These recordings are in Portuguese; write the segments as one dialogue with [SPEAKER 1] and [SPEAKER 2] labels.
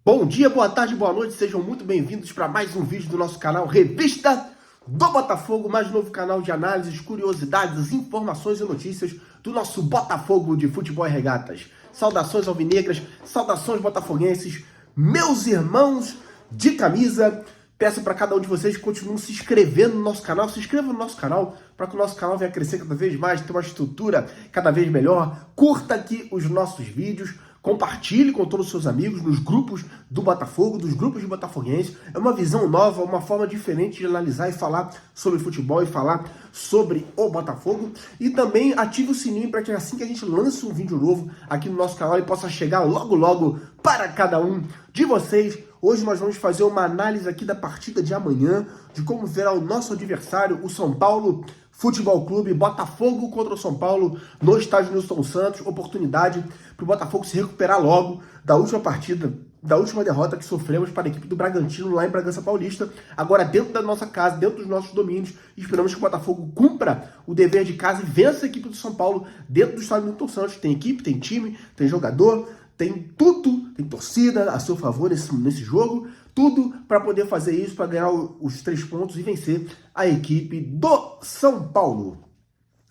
[SPEAKER 1] Bom dia, boa tarde, boa noite, sejam muito bem-vindos para mais um vídeo do nosso canal Revista do Botafogo, mais novo canal de análises, curiosidades, informações e notícias do nosso Botafogo de Futebol e Regatas. Saudações alvinegras, saudações botafoguenses, meus irmãos de camisa. Peço para cada um de vocês que continuem se inscrevendo no nosso canal, se inscreva no nosso canal para que o nosso canal venha crescer cada vez mais, ter uma estrutura cada vez melhor. Curta aqui os nossos vídeos, compartilhe com todos os seus amigos nos grupos do Botafogo, dos grupos de botafoguenses. É uma visão nova, uma forma diferente de analisar e falar sobre futebol e falar sobre o Botafogo. E também ative o sininho para que assim que a gente lance um vídeo novo aqui no nosso canal, ele possa chegar logo para cada um de vocês. Hoje nós vamos fazer uma análise aqui da partida de amanhã, de como verá o nosso adversário, o São Paulo Futebol Clube, Botafogo contra o São Paulo no estádio Nilson Santos. Oportunidade para o Botafogo se recuperar logo da última partida, da última derrota que sofremos para a equipe do Bragantino lá em Bragança Paulista. Agora dentro da nossa casa, dentro dos nossos domínios, esperamos que o Botafogo cumpra o dever de casa e vença a equipe do São Paulo dentro do estádio Nilson Santos. Tem equipe, tem time, tem jogador, tem tudo, tem torcida a seu favor nesse jogo, tudo para poder fazer isso, para ganhar os 3 pontos e vencer a equipe do São Paulo.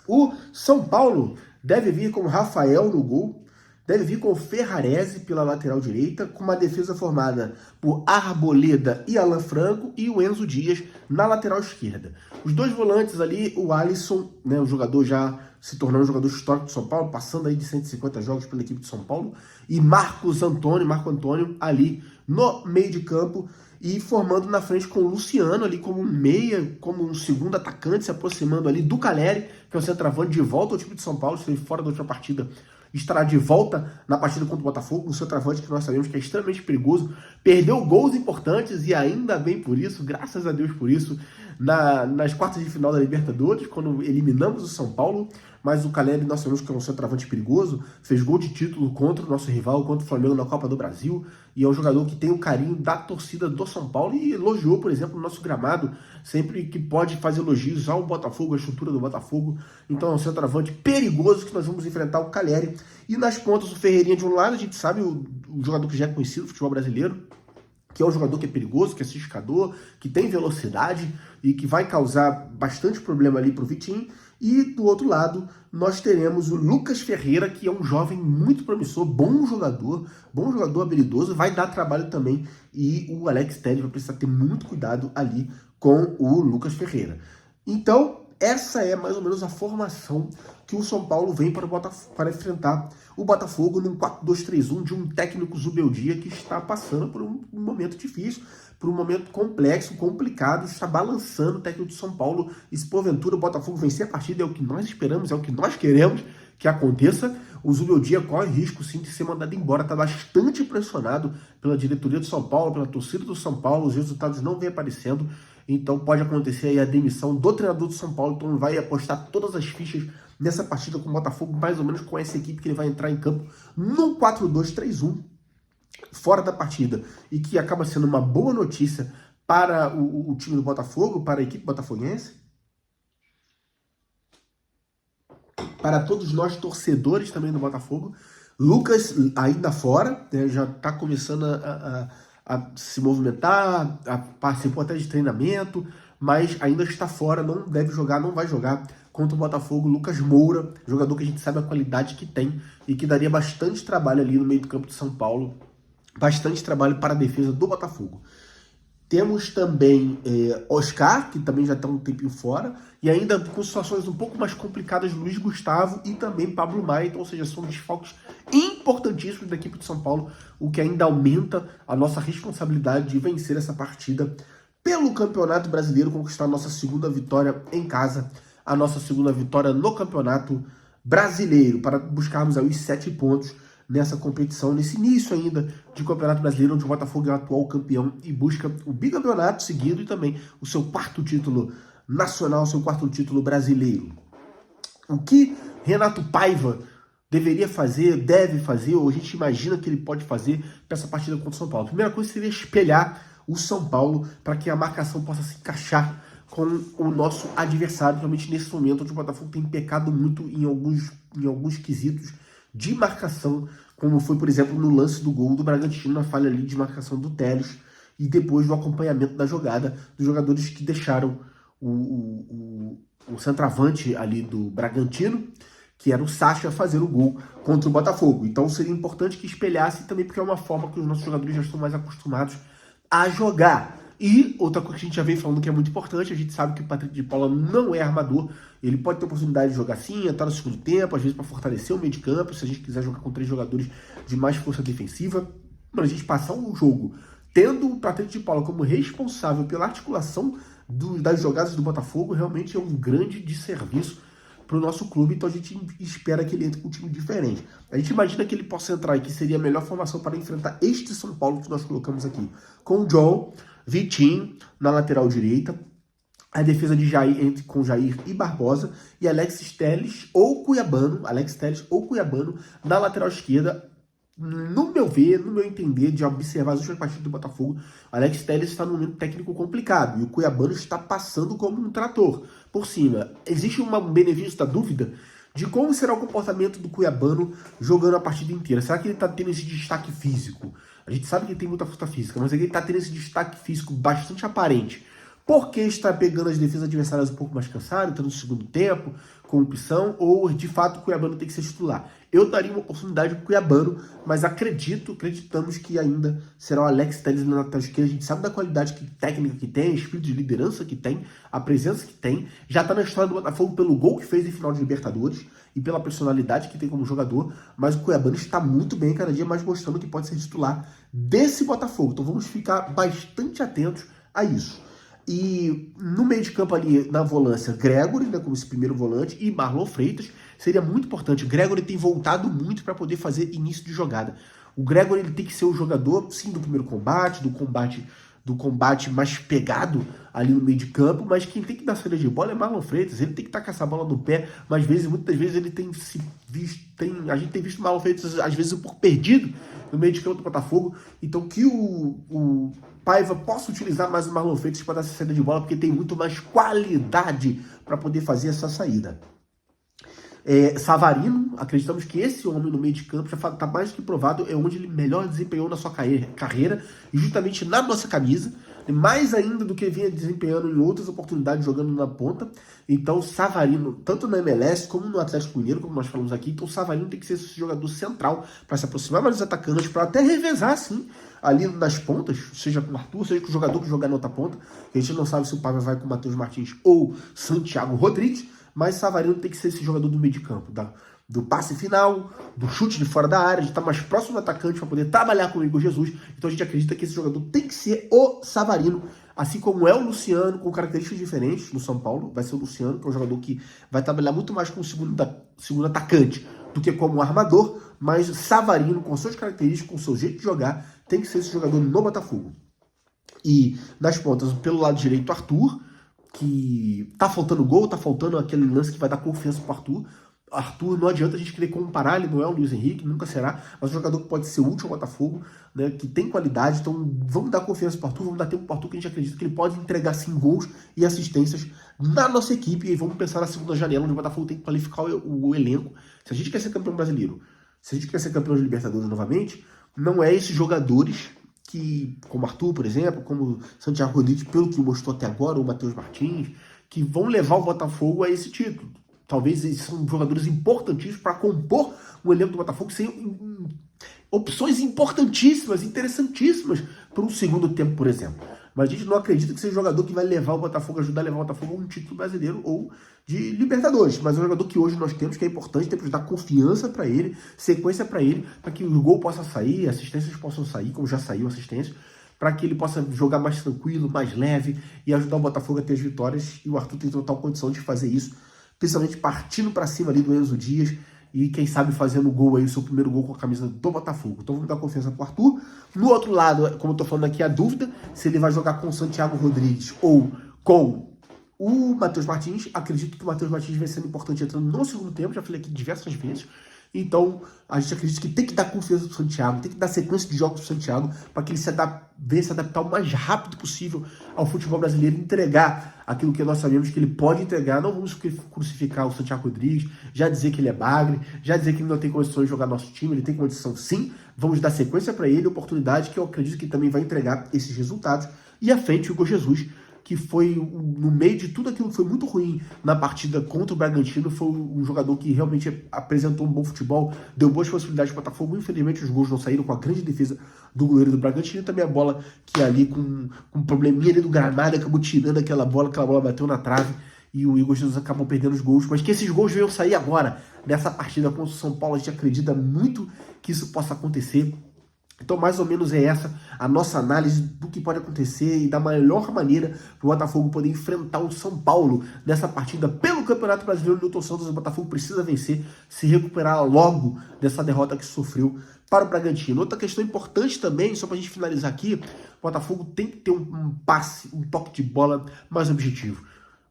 [SPEAKER 1] O São Paulo deve vir com Rafael no gol, deve vir com Ferrarese pela lateral direita, com uma defesa formada por Arboleda e Alan Franco e o Enzo Dias na lateral esquerda. Os 2 volantes ali, o Alisson, né, o jogador já se tornando um jogador histórico do São Paulo, passando aí de 150 jogos pela equipe de São Paulo, e Marco Antônio ali no meio de campo e formando na frente com o Luciano ali como um meia, como um segundo atacante, se aproximando ali do Caleri, que é o centroavante de volta ao time de São Paulo, esteve fora da última partida, estará de volta na partida contra o Botafogo, um centroavante que nós sabemos que é extremamente perigoso, perdeu gols importantes e ainda bem por isso, graças a Deus por isso, nas quartas de final da Libertadores, quando eliminamos o São Paulo, mas o Caleri, nós sabemos que é um centroavante perigoso, fez gol de título contra o nosso rival, contra o Flamengo na Copa do Brasil, e é um jogador que tem o carinho da torcida do São Paulo e elogiou, por exemplo, o nosso gramado, sempre que pode fazer elogios ao Botafogo, à estrutura do Botafogo. Então é um centroavante perigoso que nós vamos enfrentar o Caleri. E nas pontas, o Ferreirinha de um lado, a gente sabe, o jogador que já é conhecido do futebol brasileiro, que é um jogador que é perigoso, que é ciscador, que tem velocidade e que vai causar bastante problema ali para o Vitinho. E do outro lado, nós teremos o Lucas Ferreira, que é um jovem muito promissor, bom jogador habilidoso, vai dar trabalho também. E o Alex Telles vai precisar ter muito cuidado ali com o Lucas Ferreira. Então, essa é mais ou menos a formação que o São Paulo vem para enfrentar o Botafogo num 4-2-3-1 de um técnico Zubeldia que está passando por um momento difícil, por um momento complexo, complicado, está balançando o técnico de São Paulo. E se porventura o Botafogo vencer a partida, é o que nós esperamos, é o que nós queremos que aconteça, o Zubeldia corre risco sim de ser mandado embora, está bastante pressionado pela diretoria do São Paulo, pela torcida do São Paulo, os resultados não vêm aparecendo, então pode acontecer aí a demissão do treinador do São Paulo, então vai apostar todas as fichas nessa partida com o Botafogo, mais ou menos com essa equipe que ele vai entrar em campo no 4-2-3-1, fora da partida, e que acaba sendo uma boa notícia para o time do Botafogo, para a equipe botafoguense, para todos nós torcedores também do Botafogo. Lucas ainda fora, né, já está começando a se movimentar, participou até de treinamento, mas ainda está fora, não deve jogar, não vai jogar contra o Botafogo. Lucas Moura, jogador que a gente sabe a qualidade que tem e que daria bastante trabalho ali no meio do campo de São Paulo, bastante trabalho para a defesa do Botafogo. Temos também Oscar, que também já está um tempinho fora, e ainda com situações um pouco mais complicadas, Luiz Gustavo e também Pablo Maia, então, ou seja, são desfalques importantíssimos da equipe de São Paulo, o que ainda aumenta a nossa responsabilidade de vencer essa partida pelo Campeonato Brasileiro, conquistar a nossa segunda vitória em casa, a nossa segunda vitória no Campeonato Brasileiro, para buscarmos aí os 7 pontos nessa competição, nesse início ainda de Campeonato Brasileiro, onde o Botafogo é o atual campeão e busca o bicampeonato seguido e também o seu 4º título nacional, seu 4º título brasileiro. O que Renato Paiva deveria fazer, deve fazer, ou a gente imagina que ele pode fazer para essa partida contra o São Paulo? A primeira coisa seria espelhar o São Paulo para que a marcação possa se encaixar com o nosso adversário, principalmente nesse momento onde o Botafogo tem pecado muito em alguns quesitos de marcação, como foi, por exemplo, no lance do gol do Bragantino, na falha ali de marcação do Telles, e depois do acompanhamento da jogada dos jogadores que deixaram o centroavante ali do Bragantino, que era o Sacha, fazer o gol contra o Botafogo. Então seria importante que espelhasse também, porque é uma forma que os nossos jogadores já estão mais acostumados a jogar. E outra coisa que a gente já vem falando que é muito importante, a gente sabe que o Patrick de Paula não é armador, ele pode ter oportunidade de jogar sim, entrar no segundo tempo, às vezes para fortalecer o meio de campo, se a gente quiser jogar com 3 jogadores de mais força defensiva, mas a gente passar um jogo tendo o Patrick de Paula como responsável pela articulação das jogadas do Botafogo, realmente é um grande desserviço para o nosso clube, então a gente espera que ele entre com um time diferente. A gente imagina que ele possa entrar e que seria a melhor formação para enfrentar este São Paulo que nós colocamos aqui, com o John, Vitinho na lateral direita, a defesa de Jair com Jair e Barbosa, e Alex Telles ou Cuiabano na lateral esquerda. No meu ver, no meu entender, de observar as últimas partidas do Botafogo, Alex Telles está num momento técnico complicado e o Cuiabano está passando como um trator por cima. Existe um benefício da dúvida de como será o comportamento do Cuiabano jogando a partida inteira. Será que ele está tendo esse destaque físico? A gente sabe que ele tem muita força física, mas ele está tendo esse destaque físico bastante aparente. Porque está pegando as defesas adversárias um pouco mais cansado, está no segundo tempo, com opção, ou de fato o Cuiabano tem que ser titular. Eu daria uma oportunidade para o Cuiabano, mas acreditamos que ainda será o Alex Telles na lateral esquerda. A gente sabe da qualidade técnica que tem, espírito de liderança que tem, a presença que tem. Já está na história do Botafogo pelo gol que fez em final de Libertadores e pela personalidade que tem como jogador, mas o Cuiabano está muito bem, cada dia mais mostrando que pode ser titular desse Botafogo. Então vamos ficar bastante atentos a isso. E no meio de campo ali, na volância, Gregory, né, como esse primeiro volante, e Marlon Freitas, seria muito importante. O Gregory tem voltado muito para poder fazer início de jogada. O Gregory ele tem que ser o jogador, sim, do primeiro combate, do combate mais pegado ali no meio de campo, mas quem tem que dar saída de bola é Marlon Freitas. Ele tem que estar com essa bola no pé, mas muitas vezes ele tem se visto, a gente tem visto o Marlon Freitas às vezes um pouco perdido no meio de campo do Botafogo. Então que o Paiva possa utilizar mais o Marlon Freitas para dar essa saída de bola, porque tem muito mais qualidade para poder fazer essa saída. Savarino, acreditamos que esse homem no meio de campo já está mais do que provado, é onde ele melhor desempenhou na sua carreira, e justamente na nossa camisa, mais ainda do que vinha desempenhando em outras oportunidades jogando na ponta. Então Savarino, tanto na MLS como no Atlético Mineiro, como nós falamos aqui, então o Savarino tem que ser esse jogador central para se aproximar mais dos atacantes, para até revezar assim ali nas pontas, seja com o Arthur, seja com o jogador que jogar na outra ponta. A gente não sabe se o Paiva vai com o Matheus Martins ou Santiago Rodrigues, mas Savarino tem que ser esse jogador do meio de campo, do passe final, do chute de fora da área, de estar mais próximo do atacante para poder trabalhar com o Igor Jesus. Então a gente acredita que esse jogador tem que ser o Savarino, assim como é o Luciano, com características diferentes no São Paulo. Vai ser o Luciano, que é um jogador que vai trabalhar muito mais como segundo atacante do que como armador, mas Savarino, com suas características, com seu jeito de jogar, tem que ser esse jogador no Botafogo. E nas pontas, pelo lado direito, Arthur, que tá faltando gol, tá faltando aquele lance que vai dar confiança pro Arthur. Arthur, não adianta a gente querer comparar, ele não é o Luiz Henrique, nunca será, mas um jogador que pode ser útil ao Botafogo, né, que tem qualidade. Então vamos dar confiança pro Arthur, vamos dar tempo pro Arthur, que a gente acredita que ele pode entregar sim gols e assistências na nossa equipe. E vamos pensar na segunda janela, onde o Botafogo tem que qualificar o elenco. Se a gente quer ser campeão brasileiro, se a gente quer ser campeão de Libertadores novamente, não é esses jogadores que, como Arthur, por exemplo, como Santiago Rodrigues, pelo que mostrou até agora, ou Matheus Martins, que vão levar o Botafogo a esse título. Talvez eles são jogadores importantíssimos para compor o elenco do Botafogo, sem opções importantíssimas, interessantíssimas para um segundo tempo, por exemplo. Mas a gente não acredita que seja um jogador que vai levar o Botafogo, ajudar a levar o Botafogo a um título brasileiro ou de Libertadores. Mas é um jogador que hoje nós temos, que é importante, temos que dar confiança para ele, sequência para ele, para que o gol possa sair, assistências possam sair, como já saiu assistência, para que ele possa jogar mais tranquilo, mais leve e ajudar o Botafogo a ter as vitórias. E o Arthur tem total condição de fazer isso, principalmente partindo para cima ali do Enzo Dias e quem sabe fazendo o gol aí, o seu primeiro gol com a camisa do Botafogo. Então vamos dar confiança pro Arthur. No outro lado, como eu tô falando aqui, a dúvida se ele vai jogar com o Santiago Rodrigues ou com o Matheus Martins. Acredito que o Matheus Martins vai sendo importante entrando no segundo tempo, já falei aqui diversas vezes. Então, a gente acredita que tem que dar confiança pro Santiago, tem que dar sequência de jogos pro Santiago para que ele venha se adaptar o mais rápido possível ao futebol brasileiro e entregar aquilo que nós sabemos que ele pode entregar. Não vamos crucificar o Santiago Rodrigues, já dizer que ele é bagre, já dizer que ele não tem condições de jogar nosso time, ele tem condição sim. Vamos dar sequência para ele, oportunidade que eu acredito que também vai entregar esses resultados. E à frente, o Hugo Jesus, que foi, no meio de tudo aquilo que foi muito ruim na partida contra o Bragantino, foi um jogador que realmente apresentou um bom futebol, deu boas possibilidades para o Botafogo. Infelizmente, os gols não saíram com a grande defesa do goleiro do Bragantino, e também a bola que ali, com um probleminha ali do gramado, acabou tirando aquela bola bateu na trave, e o Igor Jesus acabou perdendo os gols. Mas que esses gols venham sair agora, nessa partida contra o São Paulo, a gente acredita muito que isso possa acontecer. Então, mais ou menos é essa a nossa análise do que pode acontecer e da melhor maneira para o Botafogo poder enfrentar o São Paulo nessa partida pelo Campeonato Brasileiro. Newton Santos, o Botafogo precisa vencer, se recuperar logo dessa derrota que sofreu para o Bragantino. Outra questão importante também, só para a gente finalizar aqui, o Botafogo tem que ter um passe, um toque de bola mais objetivo.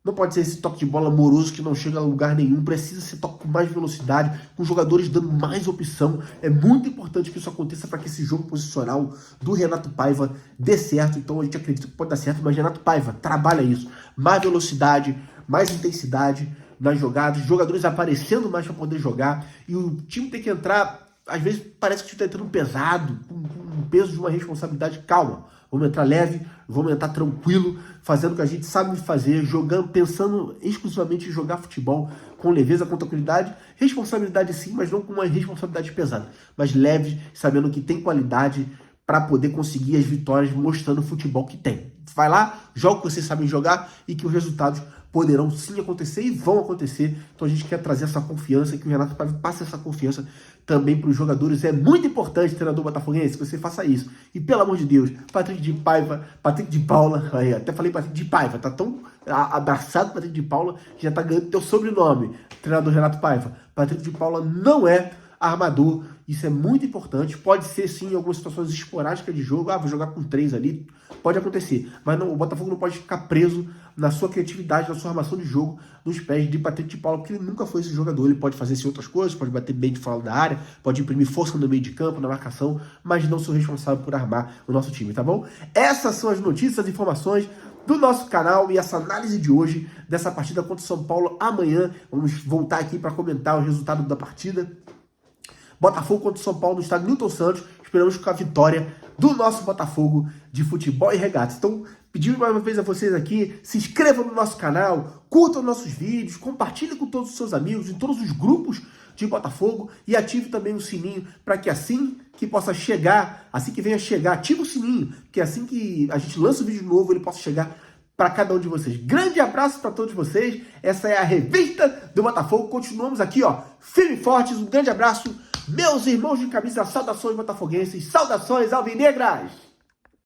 [SPEAKER 1] Não pode ser esse toque de bola moroso que não chega a lugar nenhum. Precisa ser toque com mais velocidade, com jogadores dando mais opção. É muito importante que isso aconteça para que esse jogo posicional do Renato Paiva dê certo. Então a gente acredita que pode dar certo, mas Renato Paiva trabalha isso. Mais velocidade, mais intensidade nas jogadas, jogadores aparecendo mais para poder jogar. E o time tem que entrar, às vezes parece que o time está entrando pesado, com um peso de uma responsabilidade. Calma. Vamos entrar leve, vamos entrar tranquilo, fazendo o que a gente sabe fazer, jogando, pensando exclusivamente em jogar futebol com leveza, com tranquilidade. Responsabilidade sim, mas não com uma responsabilidade pesada. Mas leve, sabendo que tem qualidade para poder conseguir as vitórias, mostrando o futebol que tem. Vai lá, joga o que vocês sabem jogar e que os resultados poderão sim acontecer e vão acontecer. Então a gente quer trazer essa confiança, que o Renato passe essa confiança também para os jogadores. É muito importante, treinador botafoguense, que você faça isso. E pelo amor de Deus, Patrick de Paiva, Patrick de Paula, aí, até falei Patrick de Paiva, tá tão abraçado Patrick de Paula, que já tá ganhando teu sobrenome, treinador Renato Paiva. Patrick de Paula não é armador, isso é muito importante. Pode ser sim em algumas situações esporádicas de jogo, vou jogar com 3 ali, pode acontecer, mas não, o Botafogo não pode ficar preso na sua criatividade, na sua armação de jogo, nos pés de Patrick de Paula, porque ele nunca foi esse jogador. Ele pode fazer outras coisas, pode bater bem de fora da área, pode imprimir força no meio de campo, na marcação, mas não sou responsável por armar o nosso time, tá bom? Essas são as notícias, as informações do nosso canal e essa análise de hoje dessa partida contra o São Paulo. Amanhã vamos voltar aqui para comentar o resultado da partida. Botafogo contra o São Paulo no estádio Newton Santos. Esperamos com a vitória do nosso Botafogo de futebol e regatas. Então, pedimos mais uma vez a vocês aqui, se inscrevam no nosso canal, curtam nossos vídeos, compartilhem com todos os seus amigos, em todos os grupos de Botafogo e ative também o sininho para que assim que possa chegar, assim que venha chegar, ative o sininho, que assim que a gente lança o vídeo novo, ele possa chegar para cada um de vocês. Grande abraço para todos vocês. Essa é a revista do Botafogo. Continuamos aqui, ó, firme e fortes. Um grande abraço, meus irmãos de camisa. Saudações botafoguenses, saudações alvinegras.